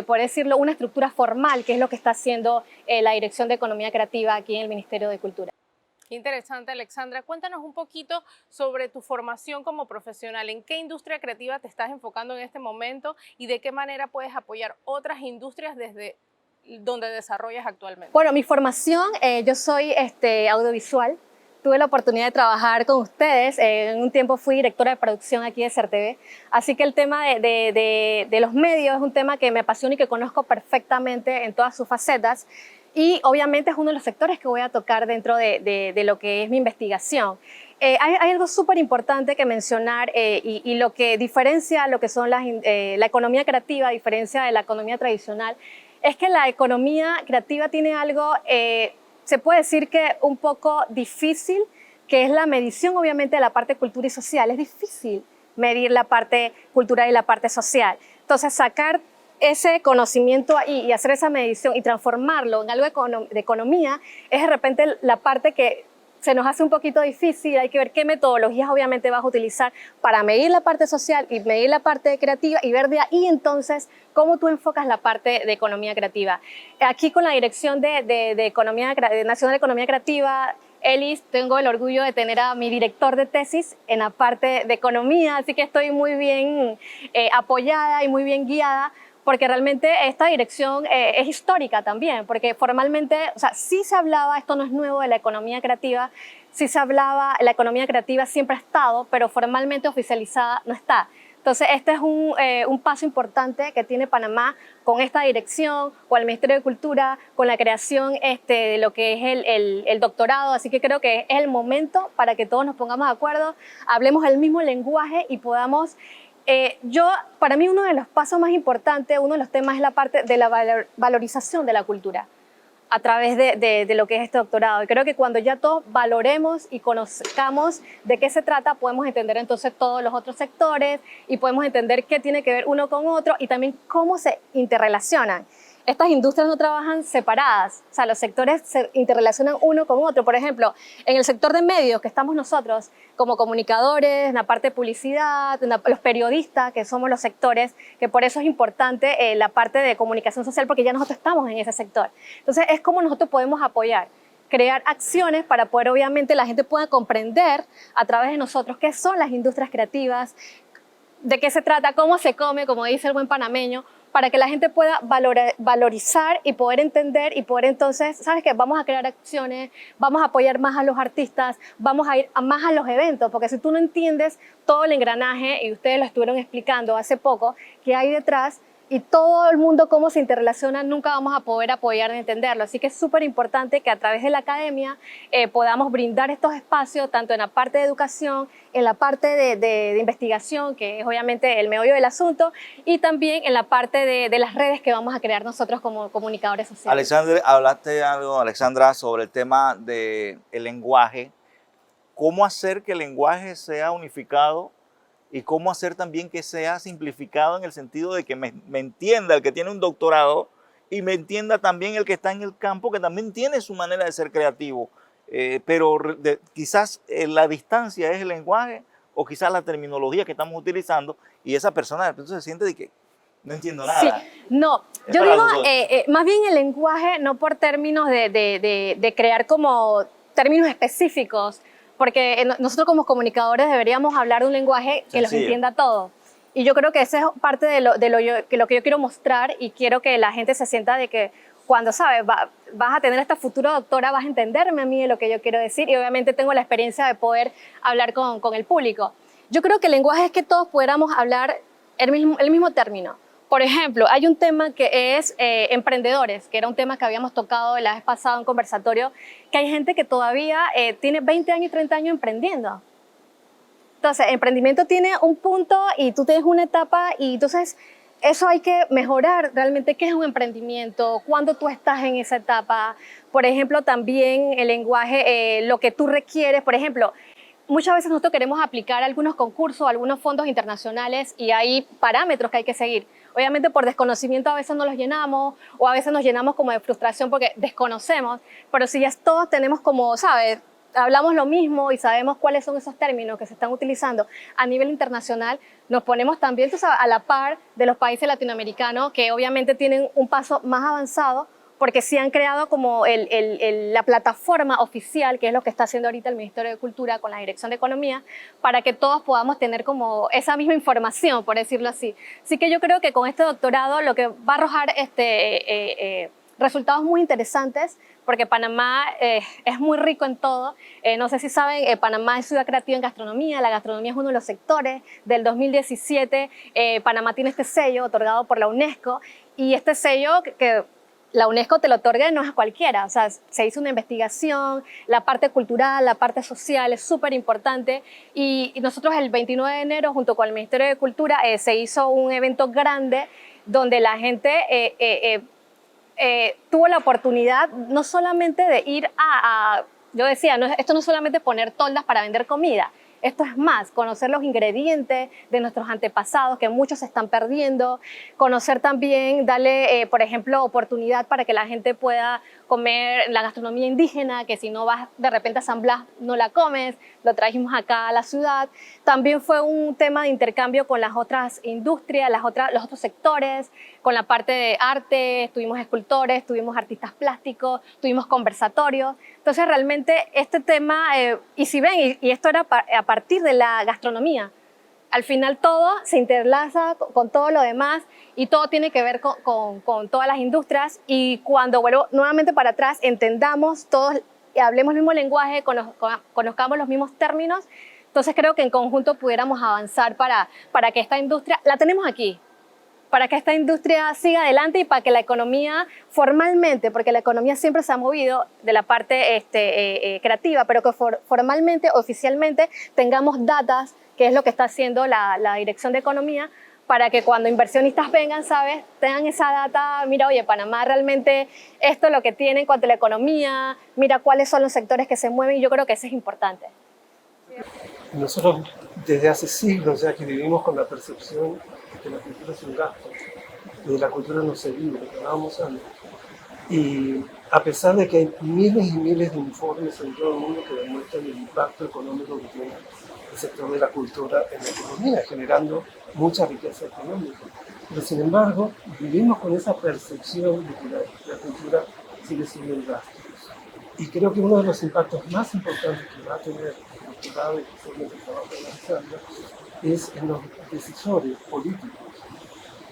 por decirlo, una estructura formal, que es lo que está haciendo la Dirección de Economía Creativa aquí en el Ministerio de Cultura. Interesante, Alexandra. Cuéntanos un poquito sobre tu formación como profesional. ¿En qué industria creativa te estás enfocando en este momento y de qué manera puedes apoyar otras industrias desde donde desarrollas actualmente? Bueno, mi formación, yo soy audiovisual. Tuve la oportunidad de trabajar con ustedes. En un tiempo fui directora de producción aquí de CERTV. Así que el tema de los medios es un tema que me apasiona y que conozco perfectamente en todas sus facetas. Y obviamente es uno de los sectores que voy a tocar dentro de lo que es mi investigación. Hay algo súper importante que mencionar y lo que diferencia lo que son la economía creativa, a diferencia de la economía tradicional, es que la economía creativa tiene algo, se puede decir que un poco difícil, que es la medición obviamente de la parte cultura y social. Es difícil medir la parte cultural y la parte social. Entonces sacar ese conocimiento ahí y hacer esa medición y transformarlo en algo de economía es de repente la parte que se nos hace un poquito difícil. Hay que ver qué metodologías obviamente vas a utilizar para medir la parte social y medir la parte creativa y ver de ahí entonces cómo tú enfocas la parte de economía creativa. Aquí con la Dirección de Nacional de Economía Creativa, Elis, tengo el orgullo de tener a mi director de tesis en la parte de economía, así que estoy muy bien apoyada y muy bien guiada, porque realmente esta dirección es histórica también, porque formalmente, o sea, sí se hablaba, esto no es nuevo, de la economía creativa, sí se hablaba, la economía creativa siempre ha estado, pero formalmente oficializada no está. Entonces, este es un paso importante que tiene Panamá con esta dirección, con el Ministerio de Cultura, con la creación de lo que es el doctorado. Así que creo que es el momento para que todos nos pongamos de acuerdo, hablemos el mismo lenguaje y podamos... para mí uno de los pasos más importantes, uno de los temas es la parte de la valorización de la cultura a través de lo que es este doctorado. Y creo que cuando ya todos valoremos y conozcamos de qué se trata, podemos entender entonces todos los otros sectores y podemos entender qué tiene que ver uno con otro y también cómo se interrelacionan. estas industrias no trabajan separadas, o sea, los sectores se interrelacionan uno con otro. Por ejemplo, en el sector de medios que estamos nosotros, como comunicadores, en la parte de publicidad, los periodistas, que somos los sectores, que por eso es importante la parte de comunicación social, porque ya nosotros estamos en ese sector. Entonces, es como nosotros podemos apoyar, crear acciones para poder, obviamente, la gente pueda comprender a través de nosotros qué son las industrias creativas, de qué se trata, cómo se come, como dice el buen panameño, para que la gente pueda valorizar y poder entender y poder entonces, ¿sabes qué? Vamos a crear acciones, vamos a apoyar más a los artistas, vamos a ir más a los eventos, porque si tú no entiendes todo el engranaje, y ustedes lo estuvieron explicando hace poco, que hay detrás, y todo el mundo cómo se interrelaciona, nunca vamos a poder apoyar ni entenderlo. Así que es súper importante que a través de la academia podamos brindar estos espacios, tanto en la parte de educación, en la parte de investigación, que es obviamente el meollo del asunto, y también en la parte de las redes que vamos a crear nosotros como comunicadores sociales. Alexandra, hablaste algo, Alexandra, sobre el tema del lenguaje. ¿Cómo hacer que el lenguaje sea unificado? Y cómo hacer también que sea simplificado en el sentido de que me entienda el que tiene un doctorado y me entienda también el que está en el campo, que también tiene su manera de ser creativo. Pero quizás la distancia es el lenguaje o quizás la terminología que estamos utilizando y esa persona de repente se siente de que no entiendo nada. Sí, no, yo digo más bien el lenguaje no por términos de crear como términos específicos, porque nosotros como comunicadores deberíamos hablar de un lenguaje que los entienda a todos. Y yo creo que esa es parte de lo que yo quiero mostrar, y quiero que la gente se sienta de que cuando, ¿sabes? Vas a tener esta futura doctora, vas a entenderme a mí de lo que yo quiero decir, y obviamente tengo la experiencia de poder hablar con el público. Yo creo que el lenguaje es que todos pudiéramos hablar el mismo término. Por ejemplo, hay un tema que es emprendedores, que era un tema que habíamos tocado la vez pasada en conversatorio, que hay gente que todavía tiene 20 años y 30 años emprendiendo. Entonces, emprendimiento tiene un punto y tú tienes una etapa, y entonces eso hay que mejorar realmente qué es un emprendimiento, cuándo tú estás en esa etapa. Por ejemplo, también el lenguaje, lo que tú requieres. Por ejemplo, muchas veces nosotros queremos aplicar algunos concursos, algunos fondos internacionales, y hay parámetros que hay que seguir. Obviamente por desconocimiento a veces no los llenamos, o a veces nos llenamos como de frustración porque desconocemos, pero si ya todos tenemos como, ¿sabes? Hablamos lo mismo y sabemos cuáles son esos términos que se están utilizando a nivel internacional, nos ponemos también, tú sabes, a la par de los países latinoamericanos que obviamente tienen un paso más avanzado, porque sí han creado como la plataforma oficial, que es lo que está haciendo ahorita el Ministerio de Cultura con la Dirección de Economía, para que todos podamos tener como esa misma información, por decirlo así. Así que yo creo que con este doctorado lo que va a arrojar resultados muy interesantes, porque Panamá es muy rico en todo. No sé si saben, Panamá es ciudad creativa en gastronomía. La gastronomía es uno de los sectores. Del 2017, Panamá tiene este sello otorgado por la UNESCO, y este sello que la UNESCO te lo otorga no es a cualquiera, o sea, se hizo una investigación, la parte cultural, la parte social es súper importante, y nosotros el 29 de enero, junto con el Ministerio de Cultura, se hizo un evento grande donde la gente tuvo la oportunidad no solamente de ir yo decía, esto no es solamente poner toldas para vender comida, esto es más, conocer los ingredientes de nuestros antepasados, que muchos se están perdiendo, conocer también, darle, por ejemplo, oportunidad para que la gente pueda comer la gastronomía indígena, que si no vas de repente a San Blas no la comes, lo trajimos acá a la ciudad. También fue un tema de intercambio con las otras industrias, los otros sectores, con la parte de arte, tuvimos escultores, tuvimos artistas plásticos, tuvimos conversatorios. Entonces realmente este tema, y si ven, y esto era a partir de la gastronomía, al final todo se interlaza con todo lo demás, y todo tiene que ver con todas las industrias, y cuando vuelvo nuevamente para atrás, entendamos todos, hablemos el mismo lenguaje, conozcamos los mismos términos, entonces creo que en conjunto pudiéramos avanzar para que esta industria, la tenemos aquí, para que esta industria siga adelante y para que la economía formalmente, porque la economía siempre se ha movido de la parte creativa, pero que formalmente, oficialmente, tengamos datas, que es lo que está haciendo la Dirección de Economía, para que cuando inversionistas vengan, ¿sabes?, tengan esa data, mira, oye, Panamá realmente esto es lo que tiene en cuanto a la economía, mira cuáles son los sectores que se mueven, y yo creo que eso es importante. Nosotros desde hace siglos ya que vivimos con la percepción que la cultura es un gasto. de la cultura no se vive, lo que hablábamos antes. Y a pesar de que hay miles y miles de informes en todo el mundo que demuestran el impacto económico que tiene el sector de la cultura en la economía, generando mucha riqueza económica. Pero sin embargo, vivimos con esa percepción de que la cultura sigue siendo el gasto. Y creo que uno de los impactos más importantes que va a tener el doctorado y especialmente el trabajo de Alexandra es en los decisores políticos.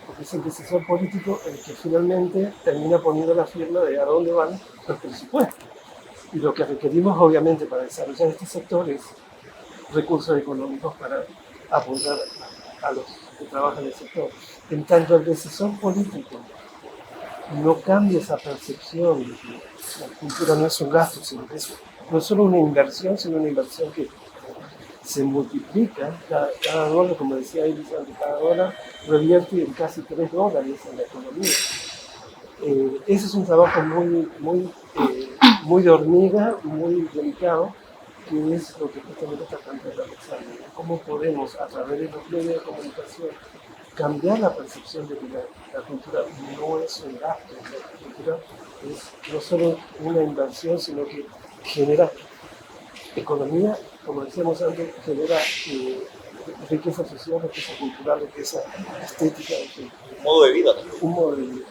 Porque es el decisor político el que finalmente termina poniendo la firma de a dónde van los presupuestos. Y lo que requerimos obviamente para desarrollar este sector es recursos económicos para apoyar a los que trabajan en el sector. En tanto el decisor político no cambia esa percepción de que la cultura no es un gasto, sino que es no solo una inversión, sino una inversión que se multiplica, cada dólar, como decía Iris antes, cada dólar revierte en casi $3 en la economía. Ese es un trabajo muy de hormiga, muy delicado, que es lo que justamente está planteando Alexandra. ¿Cómo podemos, a través de los medios de comunicación, cambiar la percepción de que la cultura no es un gasto? La cultura es no solo una inversión, sino que genera economía, como decíamos antes, genera riqueza social, riqueza cultural, riqueza estética. Un modo de vida también. Un modo de vida.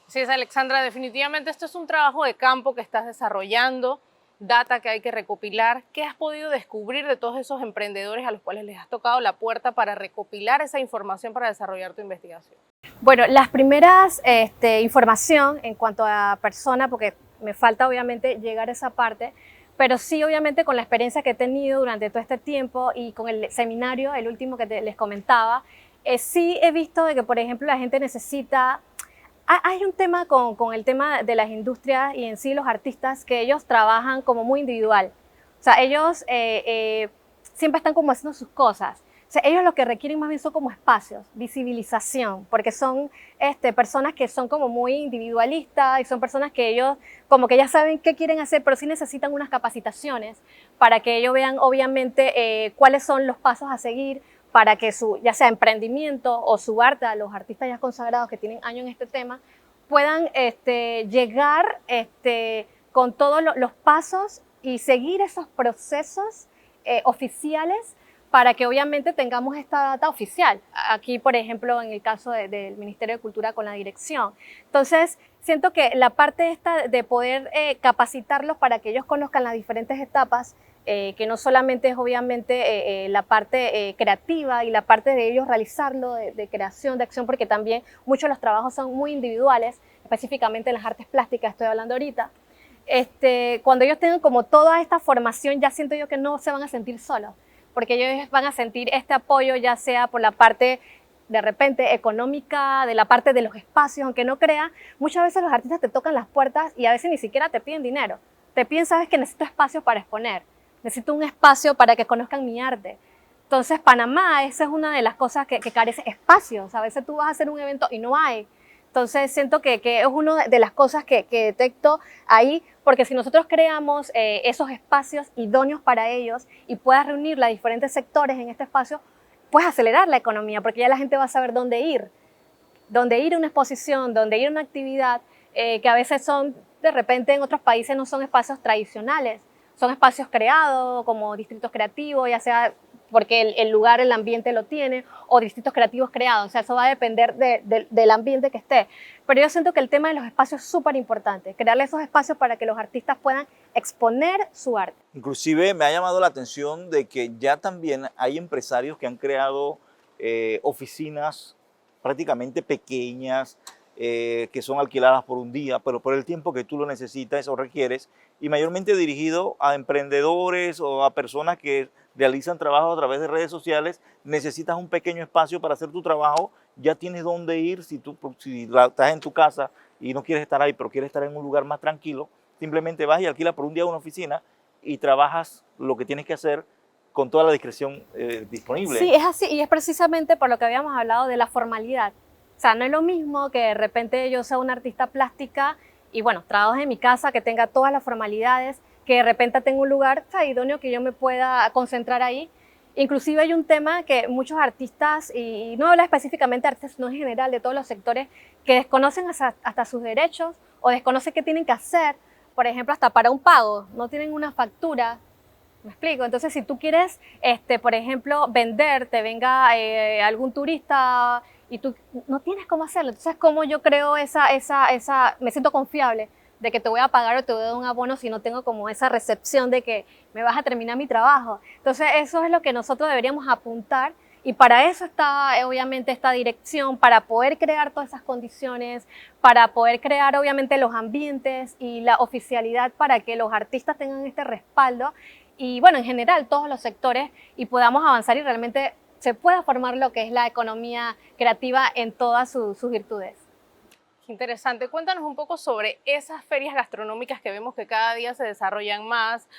Sí, Alexandra, definitivamente esto es un trabajo de campo que estás desarrollando, data que hay que recopilar. ¿Qué has podido descubrir de todos esos emprendedores a los cuales les has tocado la puerta para recopilar esa información para desarrollar tu investigación? Bueno, las primeras información en cuanto a persona, porque me falta obviamente llegar a esa parte, pero sí obviamente con la experiencia que he tenido durante todo este tiempo y con el seminario, el último que les comentaba, sí he visto de que, por ejemplo, la gente necesita... Hay un tema con el tema de las industrias y en sí los artistas, que ellos trabajan como muy individual. O sea, ellos siempre están como haciendo sus cosas. O sea, ellos lo que requieren más bien son como espacios, visibilización, porque son personas que son como muy individualistas y son personas que ellos como que ya saben qué quieren hacer, pero sí necesitan unas capacitaciones para que ellos vean obviamente cuáles son los pasos a seguir para que su, ya sea emprendimiento o su arte, a los artistas ya consagrados que tienen años en este tema, puedan llegar con todos los pasos y seguir esos procesos oficiales para que obviamente tengamos esta data oficial. Aquí, por ejemplo, en el caso del Ministerio de Cultura con la dirección. Entonces, siento que la parte esta de poder capacitarlos para que ellos conozcan las diferentes etapas, que no solamente es obviamente la parte creativa y la parte de ellos realizarlo, de creación, de acción, porque también muchos de los trabajos son muy individuales, específicamente en las artes plásticas estoy hablando ahorita. Cuando ellos tengan como toda esta formación, ya siento yo que no se van a sentir solos, porque ellos van a sentir este apoyo, ya sea por la parte de repente económica, de la parte de los espacios, aunque no crea, muchas veces los artistas te tocan las puertas y a veces ni siquiera te piden dinero. Te piden, sabes que necesito espacio para exponer, necesito un espacio para que conozcan mi arte. Entonces, Panamá, esa es una de las cosas que carece, espacios. A veces tú vas a hacer un evento y no hay. Entonces, siento que es una de las cosas que detecto ahí, porque si nosotros creamos esos espacios idóneos para ellos y puedas reunir los diferentes sectores en este espacio, puedes acelerar la economía, porque ya la gente va a saber dónde ir a una exposición, dónde ir a una actividad, que a veces son, de repente en otros países no son espacios tradicionales, son espacios creados como distritos creativos, ya sea porque el lugar, el ambiente lo tiene, o distritos creativos creados. O sea, eso va a depender del ambiente que esté. Pero yo siento que el tema de los espacios es súper importante, crearle esos espacios para que los artistas puedan exponer su arte. Inclusive me ha llamado la atención de que ya también hay empresarios que han creado oficinas prácticamente pequeñas, que son alquiladas por un día, pero por el tiempo que tú lo necesitas o requieres, y mayormente dirigido a emprendedores o a personas que realizan trabajo a través de redes sociales. Necesitas un pequeño espacio para hacer tu trabajo, ya tienes dónde ir. Si estás en tu casa y no quieres estar ahí, pero quieres estar en un lugar más tranquilo, simplemente vas y alquilas por un día una oficina y trabajas lo que tienes que hacer con toda la discreción disponible. Sí, es así, y es precisamente por lo que habíamos hablado de la formalidad. O sea, no es lo mismo que de repente yo sea una artista plástica y bueno, trabajo en mi casa, que tenga todas las formalidades, que de repente tenga un lugar idóneo que yo me pueda concentrar ahí. Inclusive hay un tema que muchos artistas, y no habla específicamente de artistas, sino en general de todos los sectores, que desconocen hasta sus derechos o desconocen qué tienen que hacer, por ejemplo, hasta para un pago, no tienen una factura. ¿Me explico? Entonces, si tú quieres, por ejemplo, vender, te venga algún turista y tú no tienes cómo hacerlo. Entonces, ¿cómo yo creo me siento confiable de que te voy a pagar o te voy a dar un abono si no tengo como esa recepción de que me vas a terminar mi trabajo? Entonces, eso es lo que nosotros deberíamos apuntar. Y para eso está obviamente esta dirección, para poder crear todas esas condiciones, para poder crear obviamente los ambientes y la oficialidad para que los artistas tengan este respaldo y bueno, en general todos los sectores y podamos avanzar y realmente se pueda formar lo que es la economía creativa en todas sus virtudes. Interesante. Cuéntanos un poco sobre esas ferias gastronómicas que vemos que cada día se desarrollan más,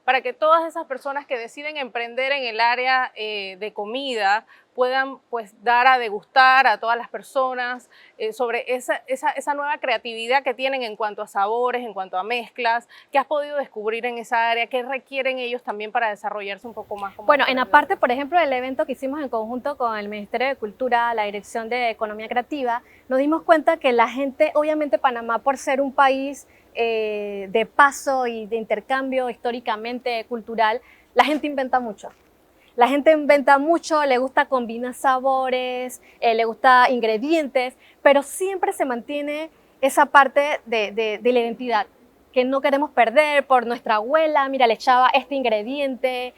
para que todas esas personas que deciden emprender en el área de comida puedan pues dar a degustar a todas las personas sobre esa nueva creatividad que tienen en cuanto a sabores, en cuanto a mezclas, que has podido descubrir en esa área, qué requieren ellos también para desarrollarse un poco más. Bueno, en aparte, por ejemplo, del evento que hicimos en conjunto con el Ministerio de Cultura, la Dirección de Economía Creativa, nos dimos cuenta que la gente, obviamente Panamá, por ser un país de paso y de intercambio históricamente cultural, la gente inventa mucho. La gente inventa mucho, le gusta combinar sabores, le gusta ingredientes, pero siempre se mantiene esa parte de la identidad que no queremos perder por nuestra abuela, mira, le echaba este ingrediente,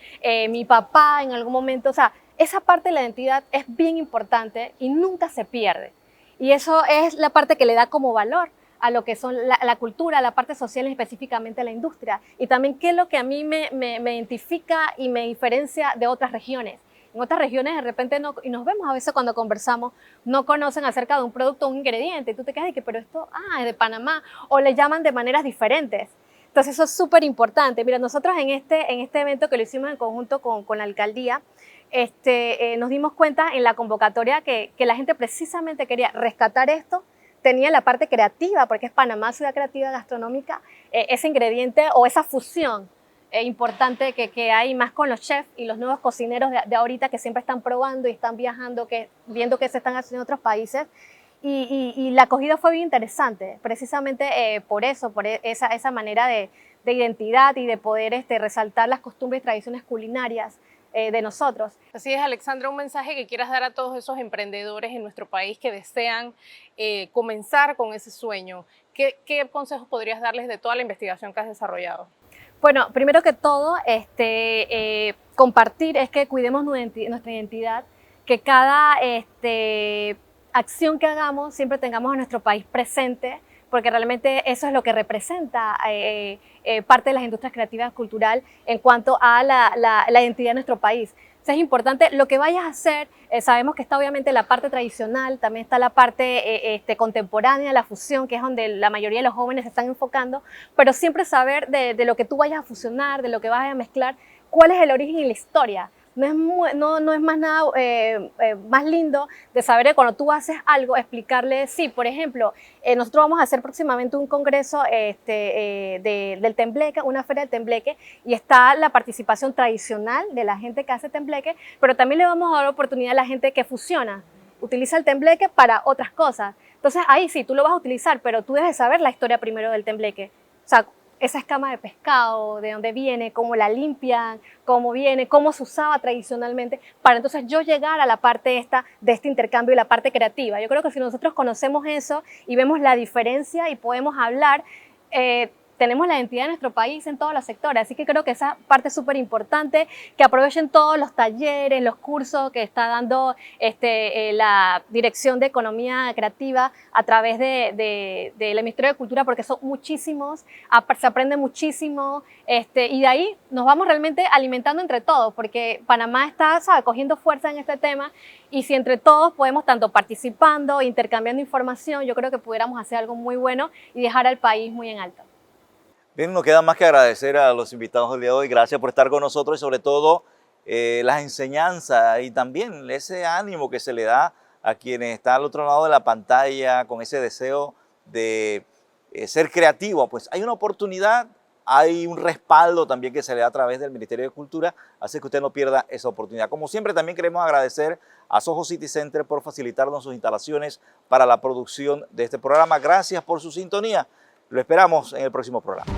mi papá en algún momento, o sea, esa parte de la identidad es bien importante y nunca se pierde. Y eso es la parte que le da como valor a lo que son la cultura, la parte social y específicamente la industria. Y también qué es lo que a mí me identifica y me diferencia de otras regiones. En otras regiones de repente, y nos vemos a veces cuando conversamos, no conocen acerca de un producto o un ingrediente. Y tú te quedas de que, pero esto, es de Panamá. O le llaman de maneras diferentes. Entonces eso es súper importante. Mira, nosotros en este evento que lo hicimos en conjunto con la alcaldía, nos dimos cuenta en la convocatoria que la gente precisamente quería rescatar esto. Tenía la parte creativa, porque es Panamá, ciudad creativa gastronómica, ese ingrediente o esa fusión importante que hay más con los chefs y los nuevos cocineros de ahorita que siempre están probando y están viajando, viendo qué se están haciendo en otros países. Y la acogida fue bien interesante, precisamente por eso, por esa manera de identidad y de poder resaltar las costumbres y tradiciones culinarias de nosotros. Así es, Alexandra, un mensaje que quieras dar a todos esos emprendedores en nuestro país que desean comenzar con ese sueño. ¿Qué consejos podrías darles de toda la investigación que has desarrollado? Bueno, primero que todo, compartir es que cuidemos nuestra identidad, que cada acción que hagamos siempre tengamos a nuestro país presente, porque realmente eso es lo que representa parte de las industrias creativas cultural en cuanto a la identidad de nuestro país. O sea, es importante lo que vayas a hacer, sabemos que está obviamente la parte tradicional, también está la parte contemporánea, la fusión, que es donde la mayoría de los jóvenes se están enfocando, pero siempre saber de lo que tú vayas a fusionar, de lo que vayas a mezclar, cuál es el origen y la historia. No es más nada más lindo de saber que cuando tú haces algo, explicarle, sí, por ejemplo, nosotros vamos a hacer próximamente un congreso del tembleque, una feria del tembleque, y está la participación tradicional de la gente que hace tembleque, pero también le vamos a dar oportunidad a la gente que fusiona, utiliza el tembleque para otras cosas. Entonces ahí sí, tú lo vas a utilizar, pero tú debes saber la historia primero del tembleque. O sea, esa escama de pescado, de dónde viene, cómo la limpian, cómo viene, cómo se usaba tradicionalmente, para entonces yo llegar a la parte de este intercambio y la parte creativa. Yo creo que si nosotros conocemos eso y vemos la diferencia y podemos hablar, tenemos la identidad de nuestro país en todos los sectores, así que creo que esa parte es súper importante, que aprovechen todos los talleres, los cursos que está dando la Dirección de Economía Creativa a través del Ministerio de Cultura, porque son muchísimos, se aprende muchísimo, y de ahí nos vamos realmente alimentando entre todos, porque Panamá está, cogiendo fuerza en este tema, y si entre todos podemos tanto participando, intercambiando información, yo creo que pudiéramos hacer algo muy bueno y dejar al país muy en alto. Bien, nos queda más que agradecer a los invitados del día de hoy. Gracias por estar con nosotros y sobre todo las enseñanzas y también ese ánimo que se le da a quienes están al otro lado de la pantalla con ese deseo de ser creativo. Pues hay una oportunidad, hay un respaldo también que se le da a través del Ministerio de Cultura, así que usted no pierda esa oportunidad. Como siempre, también queremos agradecer a Soho City Center por facilitarnos sus instalaciones para la producción de este programa. Gracias por su sintonía. Lo esperamos en el próximo programa.